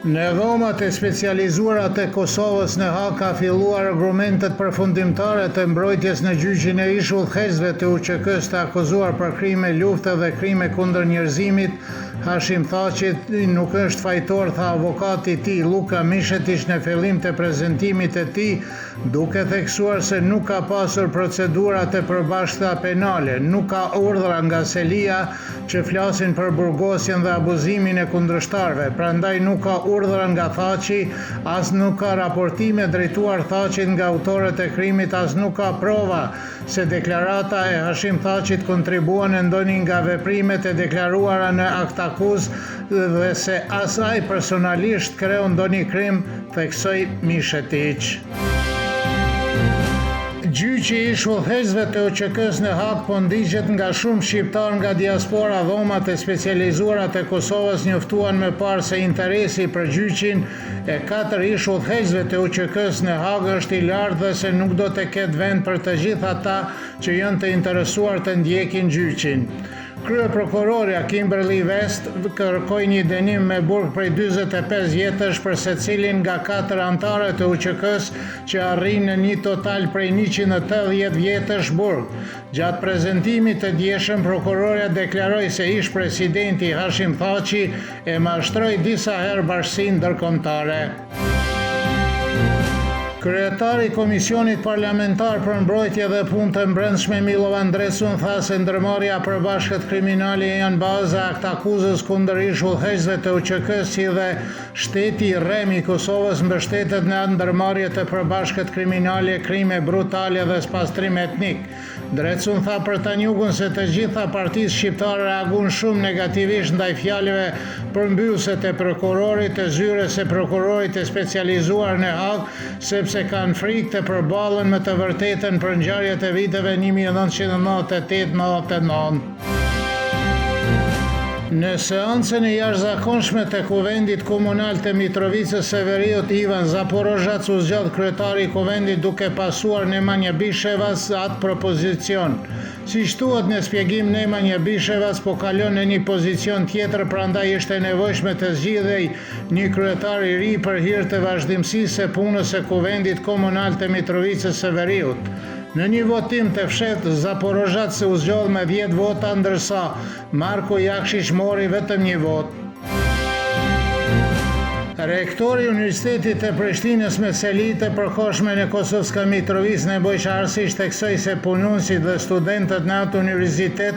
Në dhomat e specializuara të Kosovës në Hag ka filluar argumentet përfundimtare të mbrojtjes në gjyqin e ish udhëheqësve të UÇK-s të akuzuar për krime lufte dhe krime kundër njerëzimit. Hashim Thaçi nuk është fajtor, tha avokati i tij Luka Mishetić në fillim të prezantimit të tij, duke theksuar se nuk ka pasur procedura të përbashkëta penale, nuk ka urdhra nga Selia që flasin për burgosjen dhe abuzimin e kundërshtarëve, prandaj nuk ka urdhra nga Thaçi, as nuk ka raportime drejtuar Thaçit nga autorët e krimit, as nuk ka prova se deklarata e Hashim Thaçit kontribuan në ndonjë nga veprimet e deklaruara në akt akuzë dhe se as ai personalisht kreu ndonjë krim, theksoi Mishetić. Gjyqi i ish udhëheqësve të UÇK-s në Hag po ndiqet nga shumë shqiptar nga diaspora. Dhomat e specializuara të Kosovës njoftuan më parë se interesi për gjyqin e 4 ish udhëheqësve të UÇK-s në Hag është i lartë dhe se nuk do të ketë vend për të gjithë ata që janë të interesuar të ndjekin gjyqin. Kryeprokurorja Kimberly West kërkoi një dënim me burg prej 45 vjetësh për secilin nga 4 anëtarët e UÇK-s që arrin në një total prej 180 vjetësh burg. Gjatë prezantimit të dieshëm, prokurorja deklaroi se ish presidenti Hashim Thaçi e mashtroi disa herë bashkësinë ndërkombëtare. Kryetari i Komisionit Parlamentar për Mbrojtje dhe Punë të Brendshme Milova Ndresun tha se ndërmarrja e përbashkët kriminale janë baza e akt akuzës kundër ish udhëheqësve të UÇK-s, si dhe shteti i rrem i Kosovës mbështetet në ndërmarrje të përbashkët kriminale, krime brutale dhe spastrim etnik. Ndresun tha për Tanjugun se të gjitha partitë shqiptare reaguan shumë negativisht ndaj fjalëve përmbyllëse të prokurorit, të zyres së prokurorit të specializuar në Hag, sepse kanë frikë të përballen me të vërtetën për ngjarjet e viteve 1998-99. Në seancën e jashtëzakonshme të Kuvendit Komunal të Mitrovicës së Veriut, Ivan Zaporozhac u zgjodh kryetari i Kuvendit duke pasuar Nemanja Bishevas atë propozicion. Siç thuhet në shpjegim, Nemanja Bishevas po kalon në një pozicion tjetër, prandaj është e nevojshme të zgjidhej një kryetar i ri për hir të vazhdimësisë së punës së Kuvendit Komunal të Mitrovicës së Veriut. Në një votim të fshehtë, Zaporozhac u zgjodh me 10 vota, ndërsa Marko Jakšić mori vetëm 1 votë. Rektori i Universitetit të Prishtinës me seli të përkohshme në Kosovska Mitrovicë, Nebojša Arsić, theksoi se punonësit dhe studentët në atë universitet,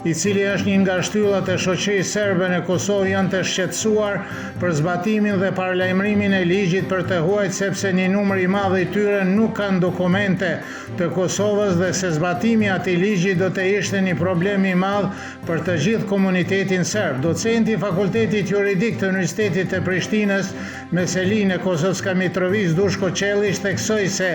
i cili është një nga shtyllat e shoqërisë serbe në Kosovë, janë të shqetësuar për zbatimin dhe paralajmërimin e ligjit për të huajt, sepse një numër i madh i tyre nuk kanë dokumente të Kosovës dhe se zbatimi i atij ligji do të ishte një problem i madh për të gjithë komunitetin serb. Docenti i Fakultetit Juridik të Universitetit të Prishtinës me seli në Kosovska Mitrovicë, Dushko Qellić, theksoi se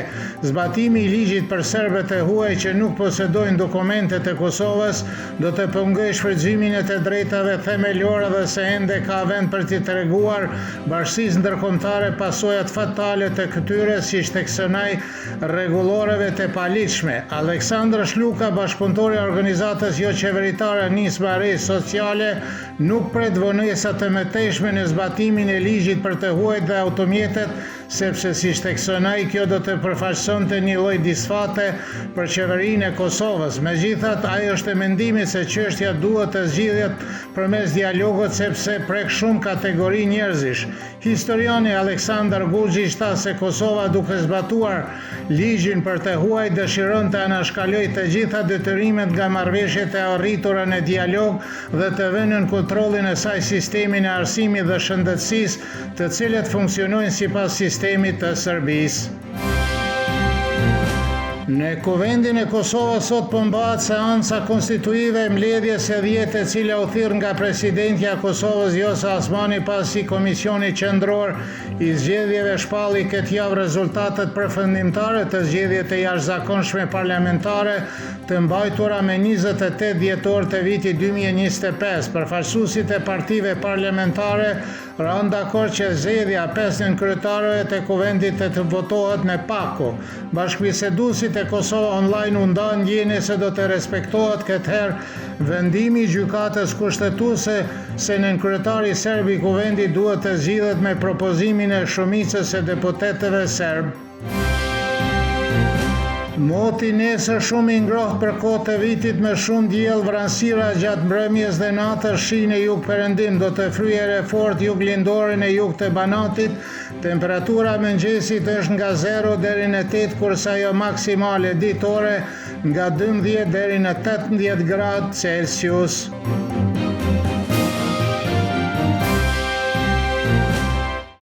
zbatimi i ligjit për serbët e huaj që nuk posedojnë dokumente të Kosovës do të pengojë shfrytëzimin e të drejtave themelore dhe se ende ka vend për t'i treguar bashkisë ndërkombëtare pasojat fatale të këtyre, siç theksonai rregulloreve të paligjshme. Aleksandr Shluka, bashkëpunëtori i organizatës jo qeveritare Nisma e Re Sociale, nuk pret vonesa të mëtejshme në zbatimin e ligjit për të huajt dhe automjetet, sepse siç theksonai, kjo do të përfaqësonte një lloj disfate për qeverinë e Kosovës. Megjithatë, ai është e mendimit se çështja duhet të zgjidhet përmes dialogut, sepse prek shumë kategori njerëzish. Historiani Aleksandar Guxhić tha se Kosova, duke zbatuar ligjin për të huajt, dëshiron të anashkalojë të gjitha detyrimet nga marrëveshjet e arritura në dialog dhe të vënë në kontrollin e saj sistemin e arsimit dhe shëndetësisë, të cilët funksionojnë sipas sistemit të Serbisë. Në Kuvendin e Kosovës sot po mbahet seanca konstituive e mbledhjes së 10, e cila u thirr nga presidentja e Kosovës Vjosa Osmani, pasi Komisioni Qendror i Zgjedhjeve shpalli këtë javë rezultatet përfundimtare të zgjedhjeve të jashtëzakonshme parlamentare të mbajtura me 28 dhjetor të vitit 2025. Përfaqësuesit e partive parlamentare Pranë dakord që zgjedhja 5 nënkryetarëve të kuvendit të votohet në pako. Bashkëbiseduesit e Kosova Online u nda ndjenje se do të respektohet këtë herë vendimi i gjykatës kushtetuese se nënkryetari serb i kuvendit duhet të zgjidhet me propozimin e shumicës së deputetëve serb. Moti nesër shumë i ngrohtë për kohë të vitit me shumë diell, vranësira gjatë mbrëmjes dhe natës, shi në jug-perëndim, do të fryerë fort jug-lindore në jug të Banatit. Temperatura mëngjesit është nga 0 deri në 8, kurse ajo maksimale ditore nga 12 deri në 18 gradë Celsius.